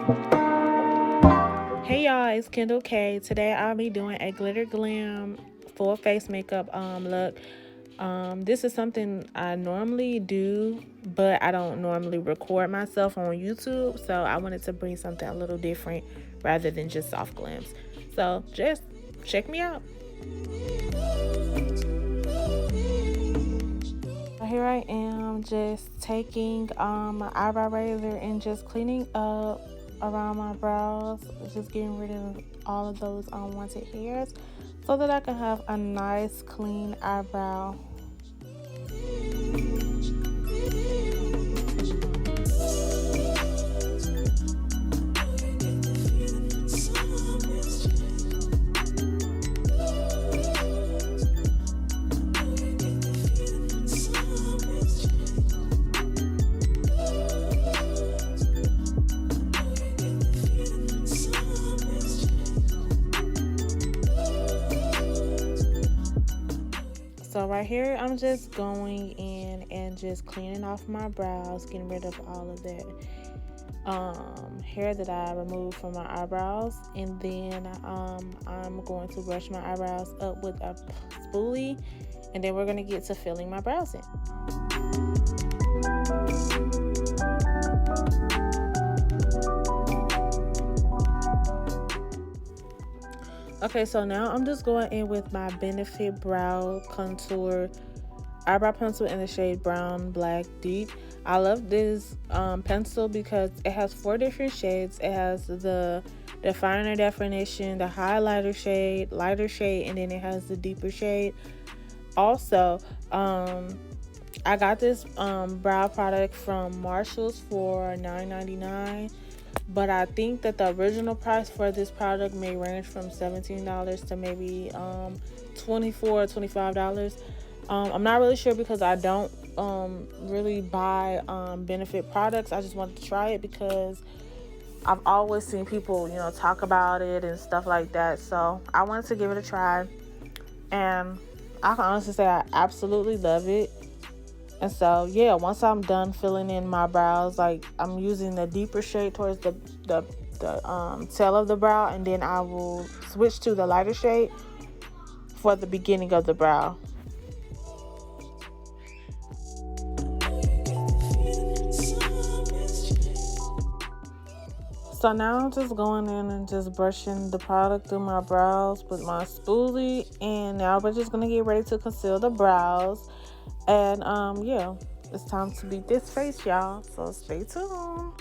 Hey y'all, it's Kendall K. Today I'll be doing a glitter glam full face makeup look. This is something I normally do, but I don't normally record myself on YouTube, so I wanted to bring something a little different rather than just soft glams. So just check me out. Here I am just taking my eyebrow razor and just cleaning up around my brows, just getting rid of all of those unwanted hairs so that I can have a nice clean eyebrow. So right here, I'm just going in and just cleaning off my brows, getting rid of all of that hair that I removed from my eyebrows. And then I'm going to brush my eyebrows up with a spoolie. And then we're going to get to filling my brows in. Okay, so now I'm just going in with my Benefit Brow Contour Eyebrow Pencil in the shade Brown Black Deep. I love this pencil because it has 4 different shades. It has the finer definition, the highlighter shade, lighter shade, and then it has the deeper shade. Also, I got this brow product from Marshall's for $9.99. But I think that the original price for this product may range from $17 to maybe $24 or $25. I'm not really sure because I don't really buy Benefit products. I just wanted to try it because I've always seen people, talk about it and stuff like that. So I wanted to give it a try. And I can honestly say I absolutely love it. And so, yeah, once I'm done filling in my brows, like I'm using the deeper shade towards the tail of the brow, and then I will switch to the lighter shade for the beginning of the brow. So now I'm just going in and just brushing the product through my brows with my spoolie, and now we're just gonna get ready to conceal the brows. And yeah, it's time to beat this face, y'all, so stay tuned.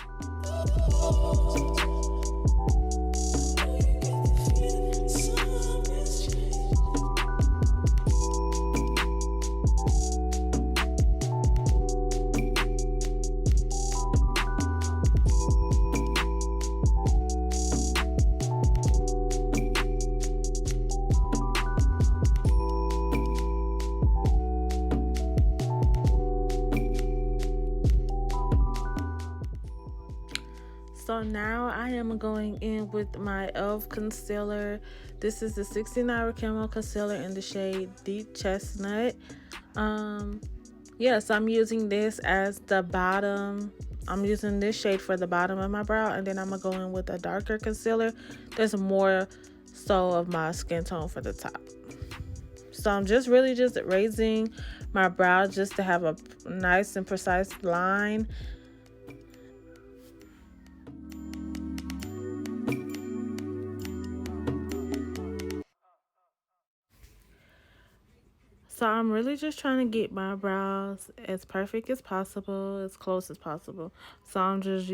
So now I am going in with my e.l.f. concealer. This is the 69 Camo concealer in the shade Deep Chestnut. Yes, I'm using this as the bottom. I'm using this shade for the bottom of my brow, and then I'm gonna go in with a darker concealer. There's more so of my skin tone for the top. So I'm just really just raising my brow just to have a nice and precise line. So I'm really just trying to get my brows as perfect as possible, as close as possible. So I'm just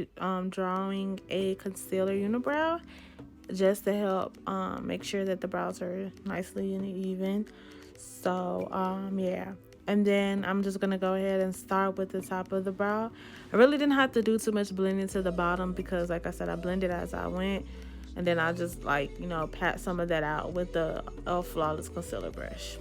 drawing a concealer unibrow just to help make sure that the brows are nicely and even. So yeah. And then I'm just going to go ahead and start with the top of the brow. I really didn't have to do too much blending to the bottom because, like I said, I blended as I went. And then I just, pat some of that out with the e.l.f. Flawless Concealer Brush.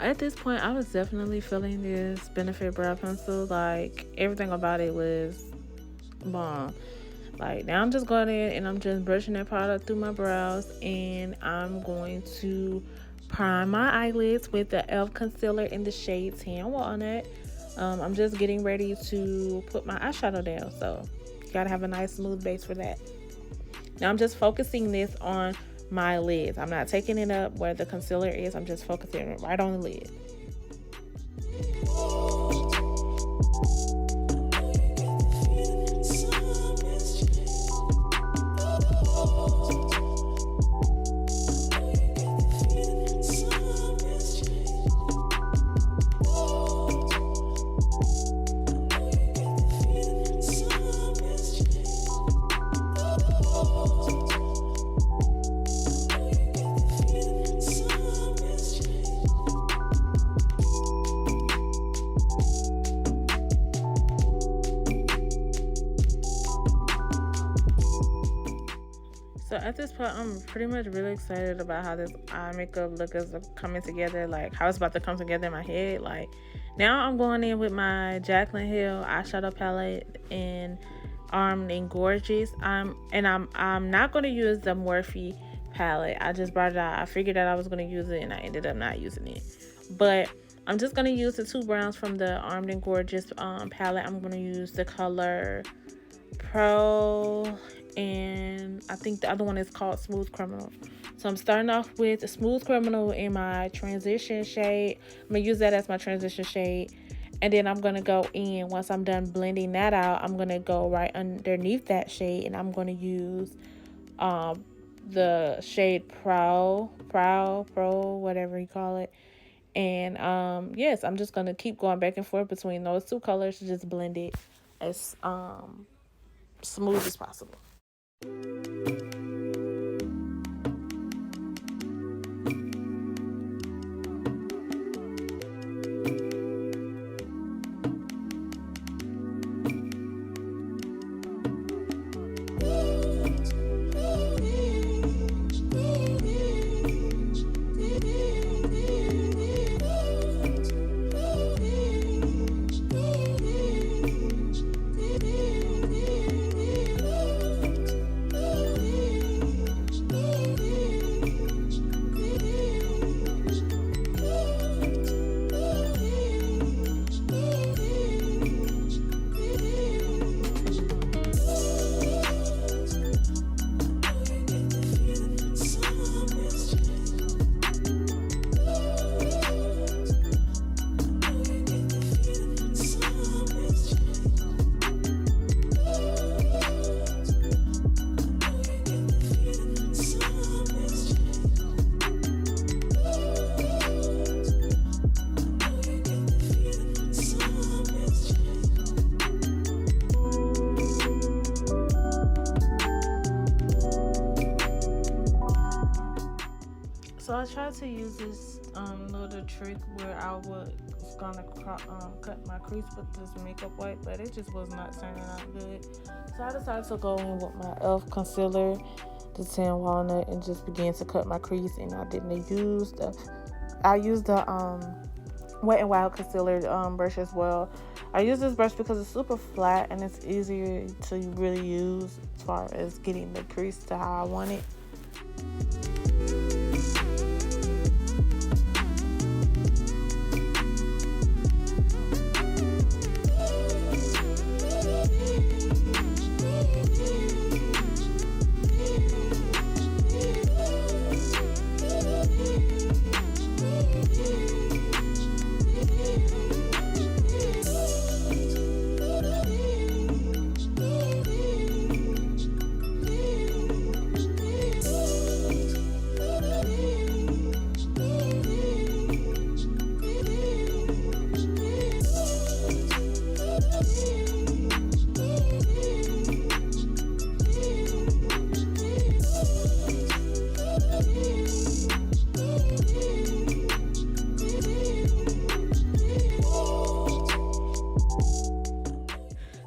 at this point, I was definitely feeling this Benefit brow pencil. Like, everything about it was bomb. Like, now I'm just going in and I'm just brushing that product through my brows, and I'm going to prime my eyelids with the e.l.f. concealer in the shade Tan Walnut. I'm just getting ready to put my eyeshadow down, so you gotta have a nice smooth base for that. Now I'm just focusing this on my lids. I'm not taking it up where the concealer is. I'm just focusing it right on the lid. So at this point, I'm pretty much really excited about how this eye makeup look is coming together, like how it's about to come together in my head. Like, now I'm going in with my Jaclyn Hill eyeshadow palette in Armed and Gorgeous. I'm not going to use the Morphe palette. I just brought it out. I figured that I was going to use it, and I ended up not using it. But I'm just going to use the two browns from the Armed and Gorgeous palette. I'm going to use the color Pro, and I think the other one is called Smooth Criminal. So I'm starting off with the Smooth Criminal in my transition shade. I'm going to use that as my transition shade. And then I'm going to go in, once I'm done blending that out, I'm going to go right underneath that shade, and I'm going to use the shade Pro, whatever you call it. And yes, I'm just going to keep going back and forth between those two colors to just blend it as smooth as possible. So I tried to use this little trick where I was gonna cut my crease with this makeup wipe, but it just was not turning out good. So I decided to go in with my e.l.f. concealer, the Tan Walnut, and just begin to cut my crease. And I used the Wet n Wild concealer brush as well. I use this brush because it's super flat and it's easier to really use as far as getting the crease to how I want it.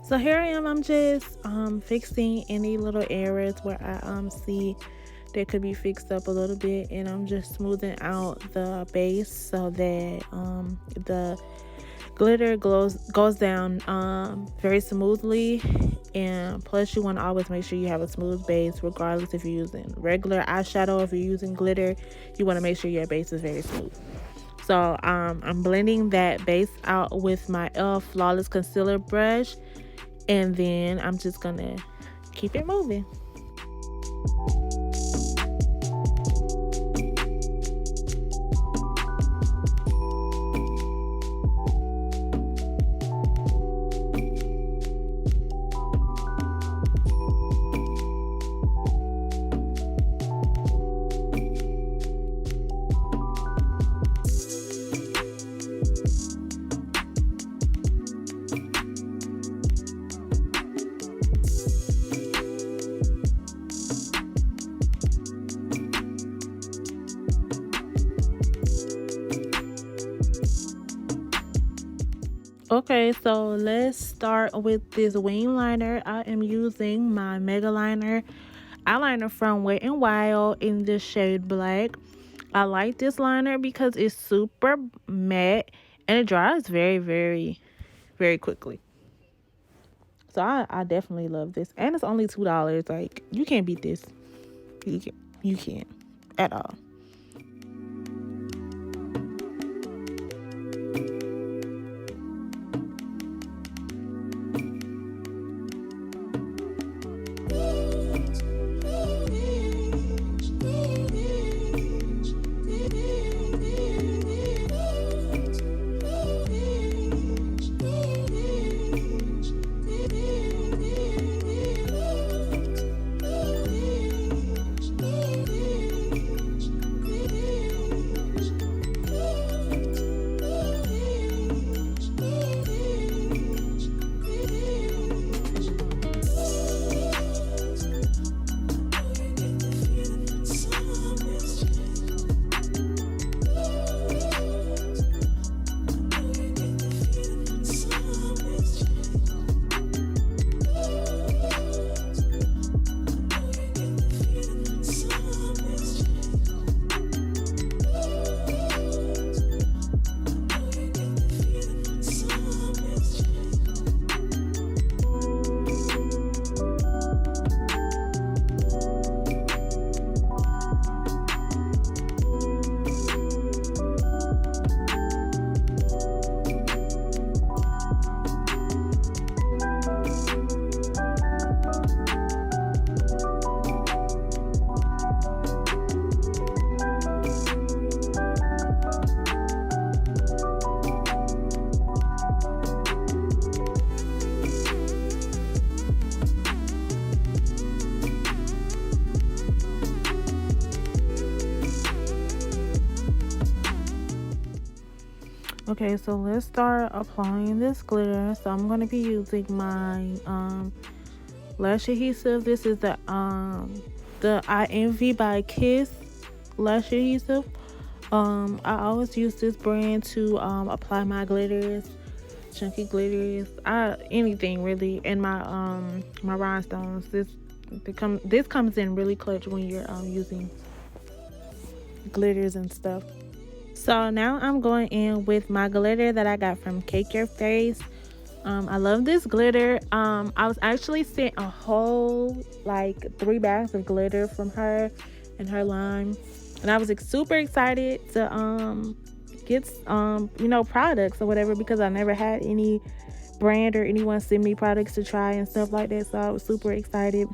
So here I am, I'm just fixing any little areas where I see that could be fixed up a little bit, and I'm just smoothing out the base so that the glitter goes down very smoothly. And plus, you want to always make sure you have a smooth base, regardless if you're using regular eyeshadow or if you're using glitter. You want to make sure your base is very smooth. So I'm blending that base out with my e.l.f. Flawless Concealer brush, and then I'm just gonna keep it moving. Okay, so let's start with this wing liner. I am using my Mega Liner eyeliner from Wet n Wild in the shade Black. I like this liner because it's super matte and it dries very, very, very quickly. So I definitely love this. And it's only $2. Like, you can't beat this. You can't at all. Okay, so let's start applying this glitter. So I'm going to be using my lash adhesive. This is the I Envy by Kiss lash adhesive. I always use this brand to apply my glitters, chunky glitters, anything really, and my my rhinestones. This comes in really clutch when you're using glitters and stuff. So now I'm going in with my glitter that I got from Cake Your Face. I love this glitter. I was actually sent a whole like 3 bags of glitter from her and her line, and I was super excited to get products or whatever, because I never had any brand or anyone send me products to try and stuff like that. So I was super excited.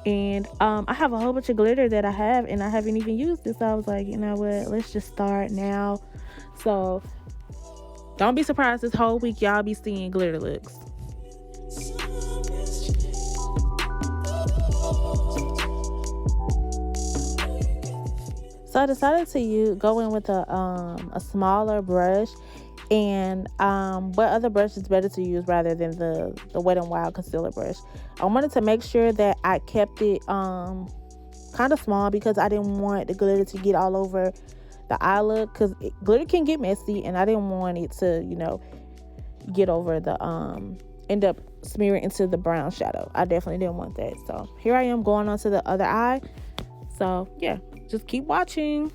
And I have a whole bunch of glitter that I have, and I haven't even used it. So I was like, you know what, let's just start now. So don't be surprised this whole week y'all be seeing glitter looks. So I decided to go in with a smaller brush. And what other brush is better to use rather than the Wet n Wild concealer brush? I wanted to make sure that I kept it kind of small, because I didn't want the glitter to get all over the eye look, because glitter can get messy, and I didn't want it to get over the end up smearing into the brown shadow. I definitely didn't want that. So here I am going on to the other eye. So yeah, just keep watching.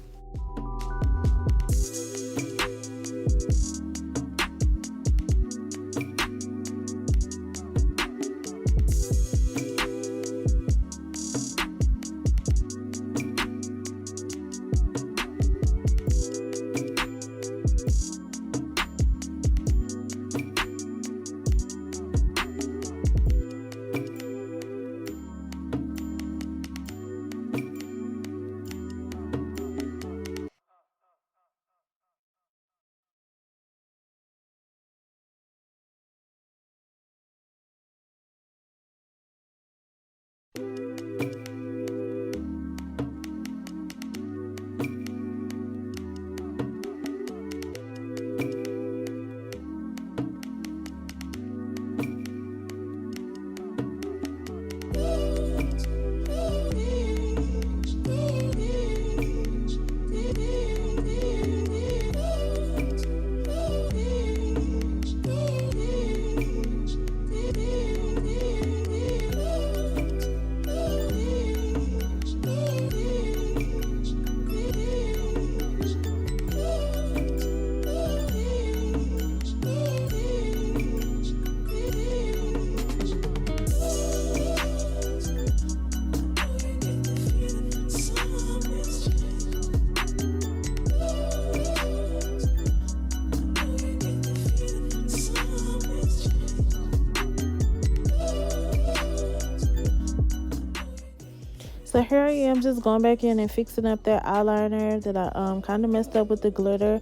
So here I am, just going back in and fixing up that eyeliner that I kind of messed up with the glitter.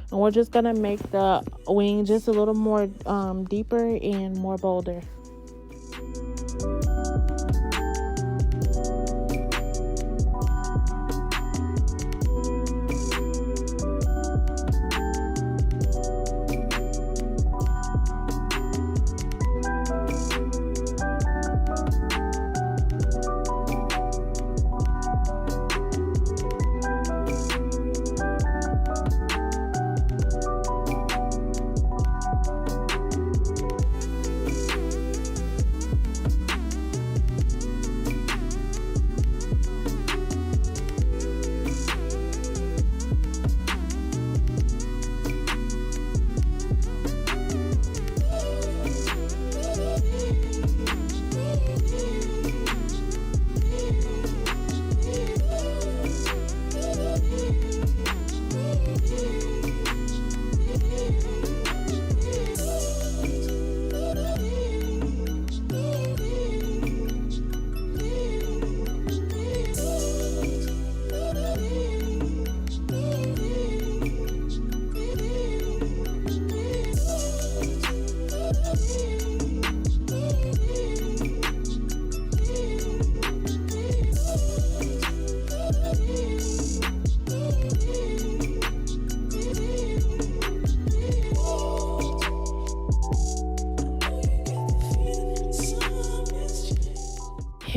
And we're just gonna make the wing just a little more deeper and more bolder.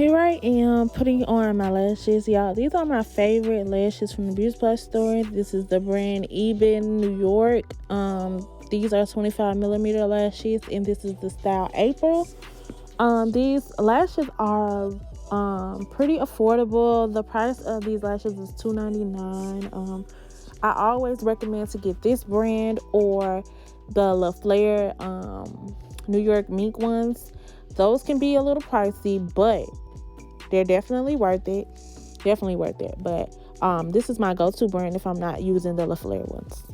Here I am putting on my lashes, y'all. These are my favorite lashes from the Beauty Supply store. This is the brand Ebony, New York. These are 25mm lashes, and this is the style April. These lashes are pretty affordable. The price of these lashes is $2.99. I always recommend to get this brand or the La Flare New York mink ones. Those can be a little pricey, but they're definitely worth it. Definitely worth it. But this is my go-to brand if I'm not using the La Flare ones.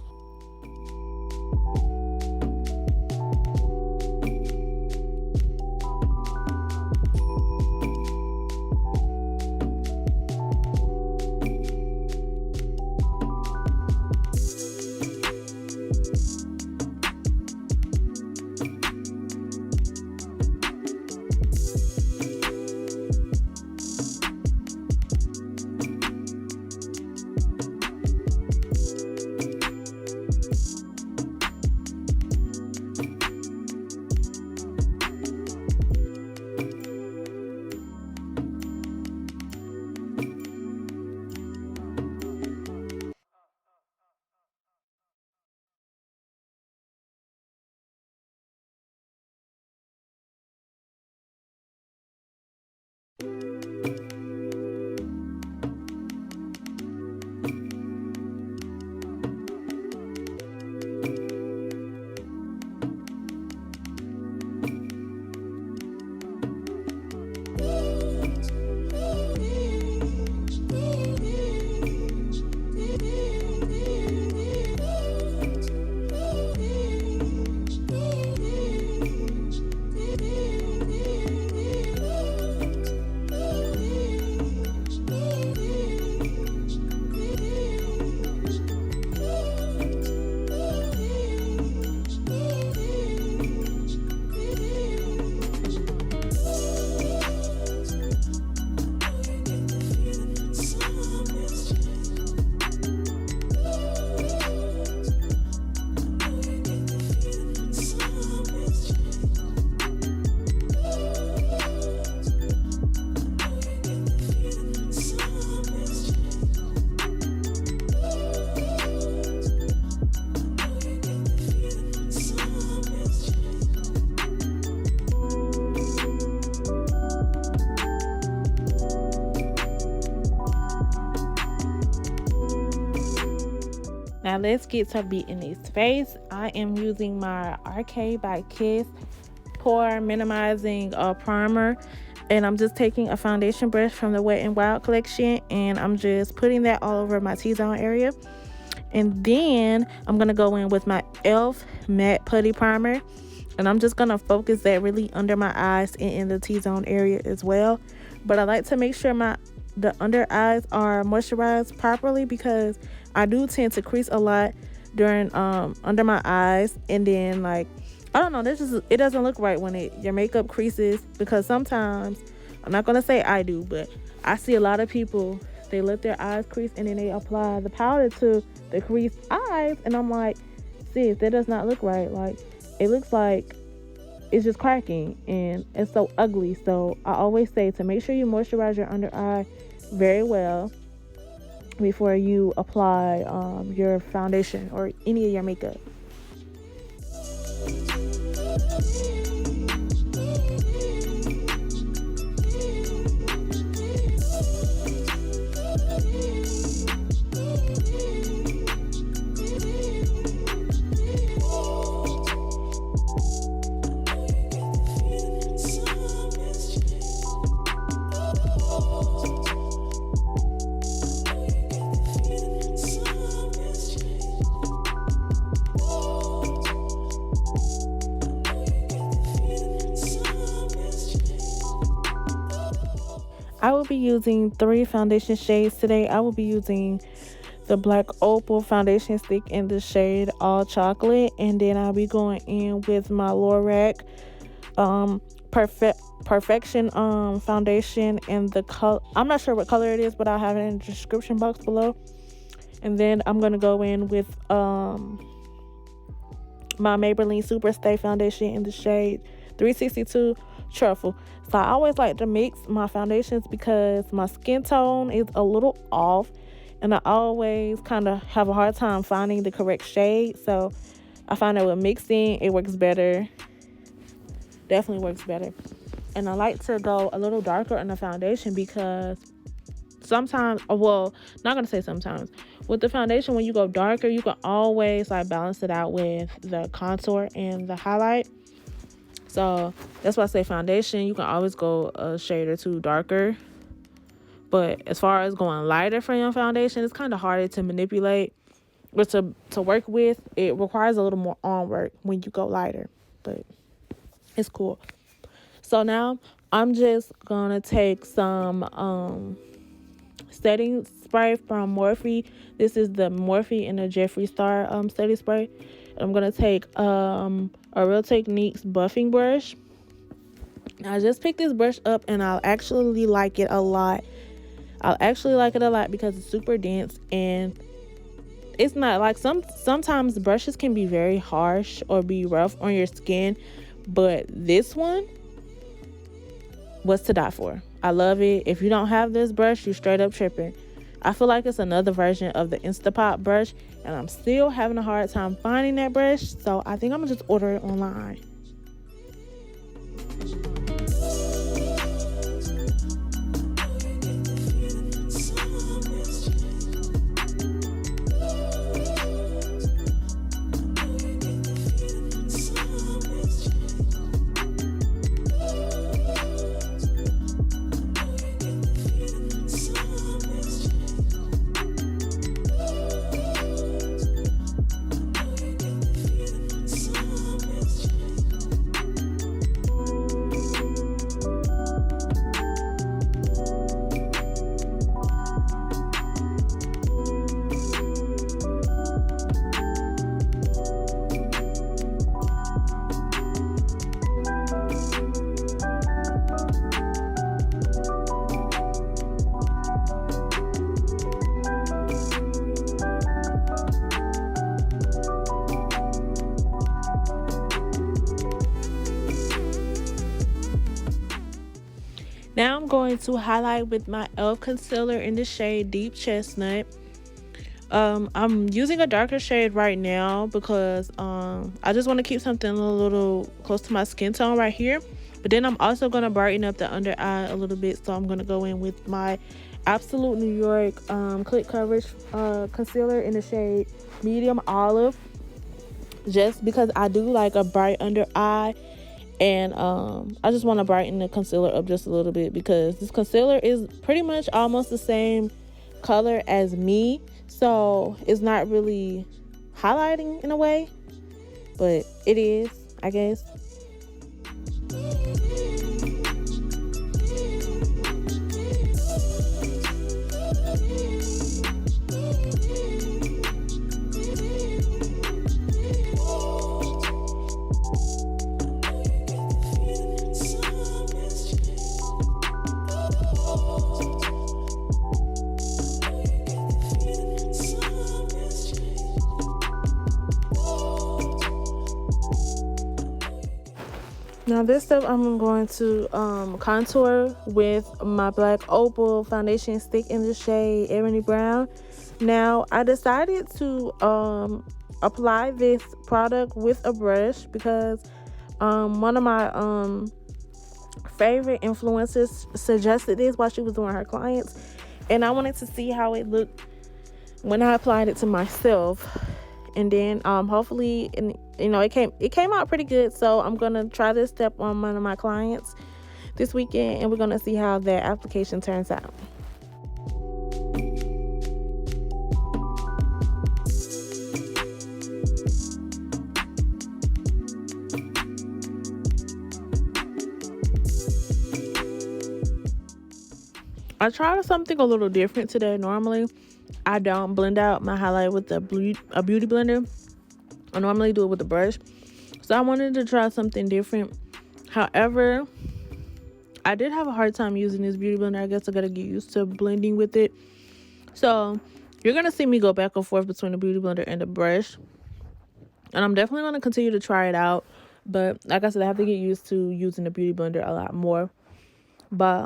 Now let's get to beating this face. I am using my Arcade by Kiss Pore Minimizing Primer. And I'm just taking a foundation brush from the Wet n Wild collection. And I'm just putting that all over my T-zone area. And then I'm going to go in with my e.l.f. Matte Putty Primer. And I'm just going to focus that really under my eyes and in the T-zone area as well. But I like to make sure the under eyes are moisturized properly, because I do tend to crease a lot during under my eyes. And then, like, I don't know, it doesn't look right when your makeup creases, because sometimes, I'm not going to say I do, but I see a lot of people, they let their eyes crease and then they apply the powder to the creased eyes, and I'm like, sis, that does not look right. Like, it looks like it's just cracking and it's so ugly. So I always say to make sure you moisturize your under eye very well before you apply your foundation or any of your makeup. I will be using 3 foundation shades today. I will be using the black Opal foundation stick in the shade All Chocolate, and then I'll be going in with my Lorac PoreFECTION foundation in the color, I'm not sure what color it is, but I'll have it in the description box below. And then I'm gonna go in with my Maybelline Superstay foundation in the shade 362 Truffle. So I always like to mix my foundations because my skin tone is a little off, and I always kind of have a hard time finding the correct shade. So I find that with mixing, it works better. Definitely works better. And I like to go a little darker in the foundation because sometimes, well, not gonna say sometimes, with the foundation, when you go darker, you can always like balance it out with the contour and the highlight. So that's why I say foundation, you can always go a shade or two darker. But as far as going lighter for your foundation, it's kind of harder to manipulate or to work with. It requires a little more arm work when you go lighter, but it's cool. So now I'm just gonna take some setting spray from Morphe. This is the Morphe and the Jeffree Star setting spray. I'm gonna take a Real Techniques buffing brush. I just picked this brush up and I'll actually like it a lot. Because it's super dense, and it's not like sometimes brushes can be very harsh or be rough on your skin, but this one was to die for. I love it. If you don't have this brush, you're straight up tripping. I feel like it's another version of the Instapot brush, and I'm still having a hard time finding that brush, so I think I'm gonna just order it online. Now I'm going to highlight with my e.l.f. concealer in the shade Deep Chestnut. I'm using a darker shade right now because I just want to keep something a little close to my skin tone right here. But then I'm also going to brighten up the under eye a little bit. So I'm going to go in with my Absolute New York Click Coverage Concealer in the shade Medium Olive. Just because I do like a bright under eye. And I just want to brighten the concealer up just a little bit, because this concealer is pretty much almost the same color as me. So it's not really highlighting in a way, but it is, I guess. Now this step, I'm going to contour with my black Opal foundation stick in the shade Ebony Brown. Now I decided to apply this product with a brush because one of my favorite influencers suggested this while she was doing her clients, and I wanted to see how it looked when I applied it to myself. And then hopefully, it came out pretty good. So I'm gonna try this step on one of my clients this weekend, and we're gonna see how that application turns out. I tried something a little different today. Normally I don't blend out my highlight with a beauty blender. I normally do it with a brush. So I wanted to try something different. However, I did have a hard time using this beauty blender. I guess I gotta get used to blending with it. So you're gonna see me go back and forth between the beauty blender and the brush. And I'm definitely gonna continue to try it out. But like I said, I have to get used to using the beauty blender a lot more. But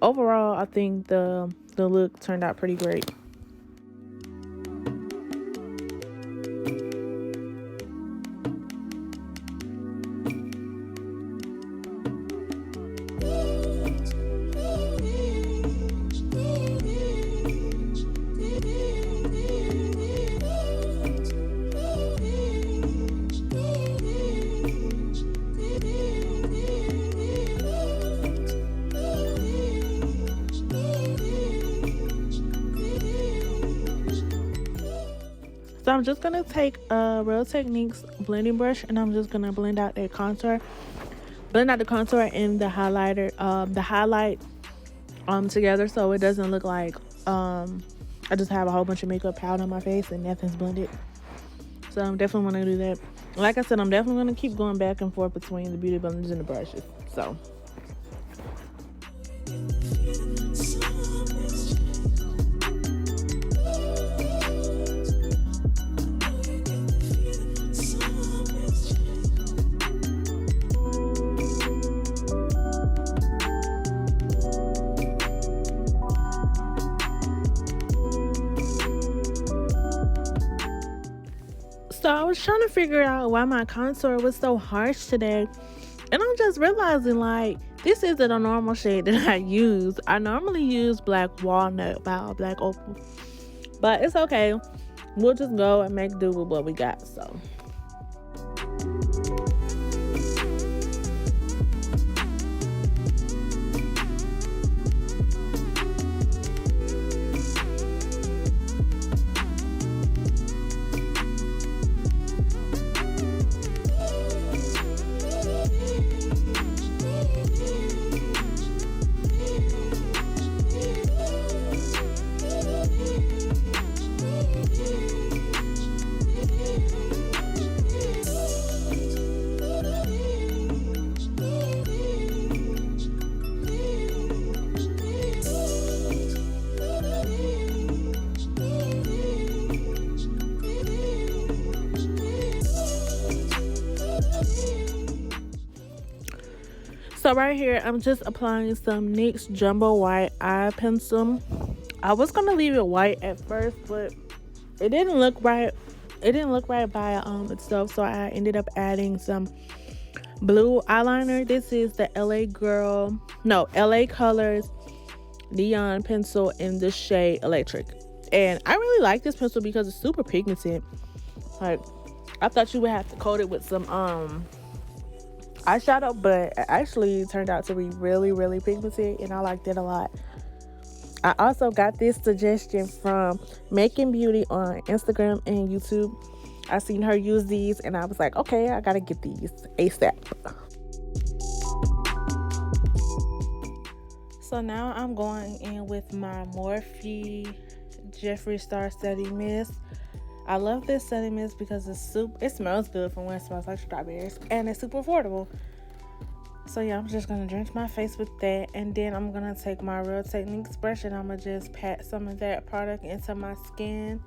overall, I think the look turned out pretty great. So I'm just gonna take a Real Techniques blending brush, and I'm just gonna blend out the contour and the highlighter, the highlight together, so it doesn't look like I just have a whole bunch of makeup powder on my face and nothing's blended. So I'm definitely gonna do that. Like I said, I'm definitely gonna keep going back and forth between the beauty blenders and the brushes. So I was trying to figure out why my contour was so harsh today, and I'm just realizing, like, this isn't a normal shade that I use. I normally use Black Walnut by Black Opal, but it's okay. We'll just go and make do with what we got. So right here, I'm just applying some NYX Jumbo White Eye Pencil. I was gonna leave it white at first, but it didn't look right. It didn't look right by itself, so I ended up adding some blue eyeliner. This is the LA Colors Neon Pencil in the shade Electric. And I really like this pencil because it's super pigmented. Like, I thought you would have to coat it with some eyeshadow, but it actually turned out to be really, really pigmented, and I liked it a lot. I also got this suggestion from Making Beauty on Instagram and YouTube. I seen her use these, and I was like, okay, I gotta get these ASAP. So now I'm going in with my Morphe Jeffree Star Setting Mist. I love this setting mist because it smells good from when it smells like strawberries, and it's super affordable. So yeah, I'm just gonna drench my face with that, and then I'm gonna take my Real Techniques brush and I'm gonna just pat some of that product into my skin,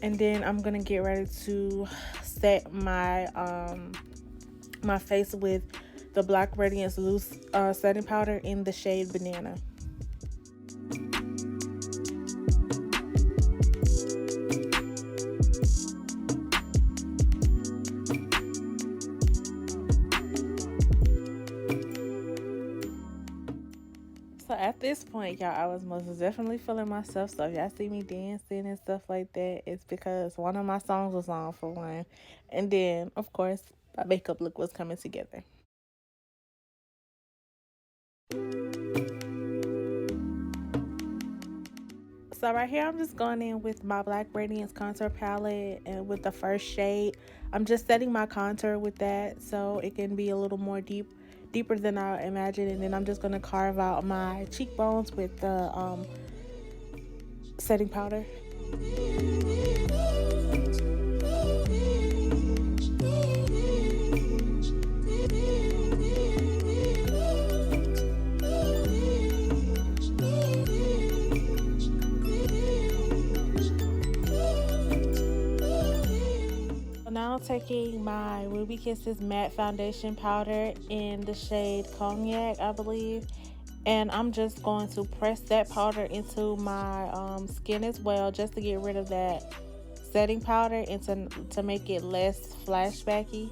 and then I'm gonna get ready to set my my face with the Black Radiance Loose setting powder in the shade Banana. So at this point, y'all, I was most definitely feeling myself. So if y'all see me dancing and stuff like that, it's because one of my songs was on, for one. And then, of course, my makeup look was coming together. So right here, I'm just going in with my Black Radiance contour palette, and with the first shade, I'm just setting my contour with that so it can be a little more deeper than I imagined. And then I'm just going to carve out my cheekbones with the setting powder. Now taking my Ruby Kisses matte foundation powder in the shade Cognac, I believe, and I'm just going to press that powder into my skin as well, just to get rid of that setting powder and to make it less flashbacky.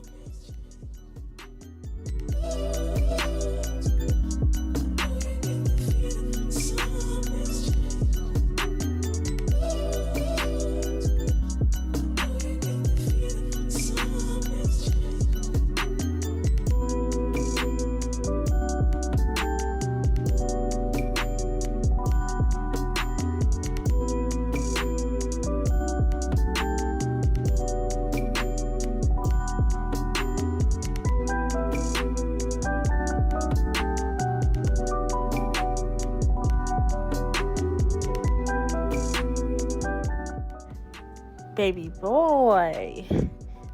Baby boy,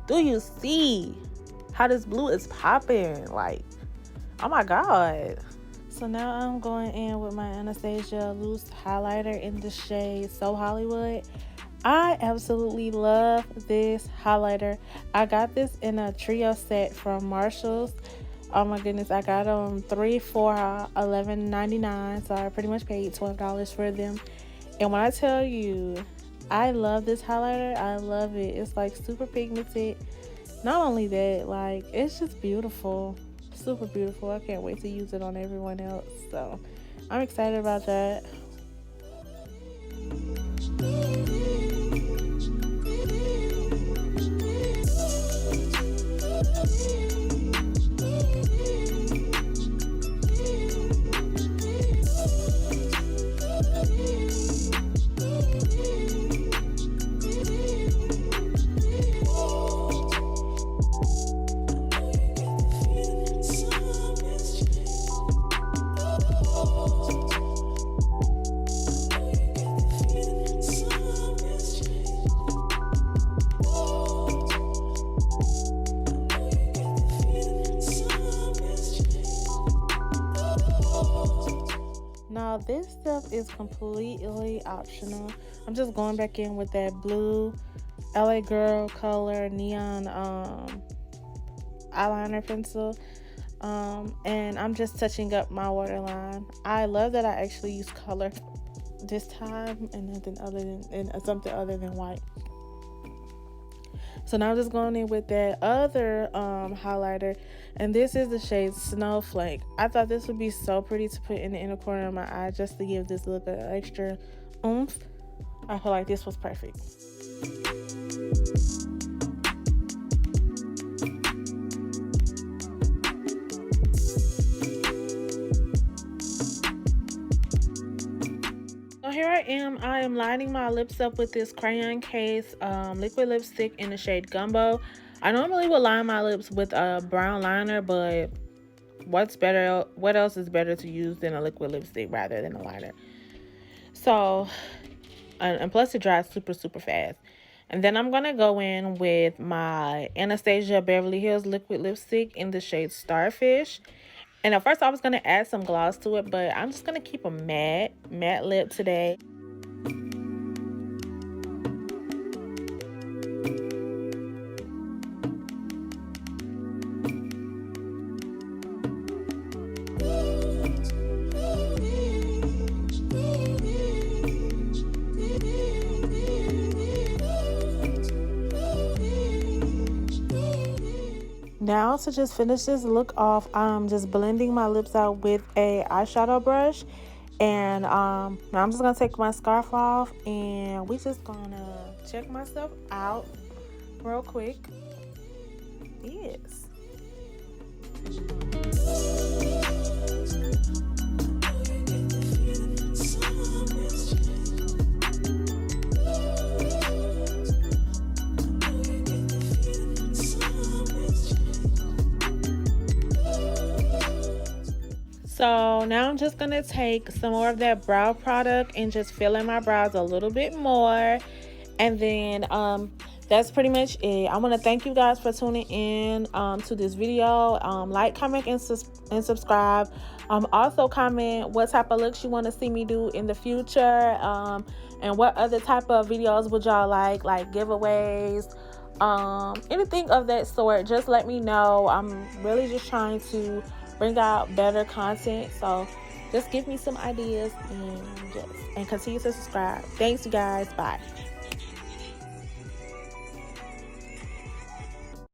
do you see how this blue is popping? Like, oh my god. So now I'm going in with my Anastasia loose highlighter in the shade So Hollywood. I absolutely love this highlighter. I got this in a trio set from Marshall's. Oh my goodness, I got them 3 for $11.99, so I pretty much paid $12 for them. And when I tell you, I love this highlighter. I love it. It's like super pigmented. Not only that, like, it's just beautiful. Super beautiful. I can't wait to use it on everyone else. So I'm excited about that. Now this stuff is completely optional. I'm just going back in with that blue LA Girl color neon eyeliner pencil, and I'm just touching up my waterline. I love that I actually use color this time and something other than white. So now I'm just going in with that other highlighter, and this is the shade Snowflake. I thought this would be so pretty to put in the inner corner of my eye just to give this look an extra oomph. I feel like this was perfect. Here I am lining my lips up with this Crayon Case liquid lipstick in the shade Gumbo. I normally would line my lips with a brown liner, but what else is better to use than a liquid lipstick rather than a liner? So, and plus it dries super fast. And then I'm gonna go in with my Anastasia Beverly Hills liquid lipstick in the shade Starfish. And at first I was going to add some gloss to it, but I'm just going to keep a matte lip today. Now to just finish this look off, I'm just blending my lips out with a eyeshadow brush, and now I'm just gonna take my scarf off, and we just gonna check myself out real quick. Yes. So now I'm just gonna take some more of that brow product and just fill in my brows a little bit more, and then that's pretty much it. I want to thank you guys for tuning in to this video. Like, comment, and subscribe. Also comment what type of looks you want to see me do in the future, and what other type of videos would y'all like giveaways, anything of that sort. Just let me know. I'm really just trying to bring out better content, so just give me some ideas, and continue to subscribe. Thanks, you guys. Bye.